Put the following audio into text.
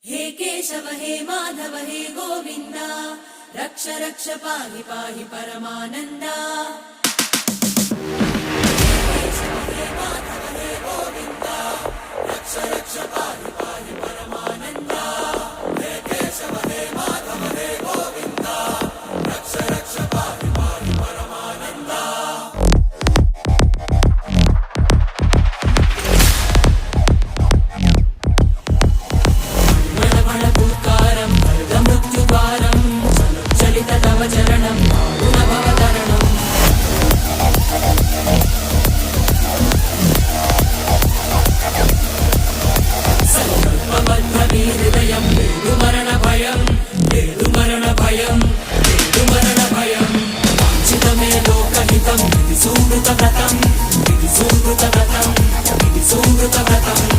हे केशव हे माधव हे गोविन्द रक्ष रक्ष पाहि पाहि परमानन्दा। हे केशव हे माधव हे गोविन्द रक्ष रक्ष पाहि पाहि परमानन्दा। हे केशव हे माधव हे गोविन्द रक्ष रक्ष पाहि पाहि परमानन्दा। चरणं गुणभवतरणम् संकल्पबद्धहृदयं मरणभयं मरणभयं मरणभयं वाञ्छितमे लोकहितं विधि सुकृतव्रतं विधि सुकृतव्रतं विधि सुकृतव्रतं।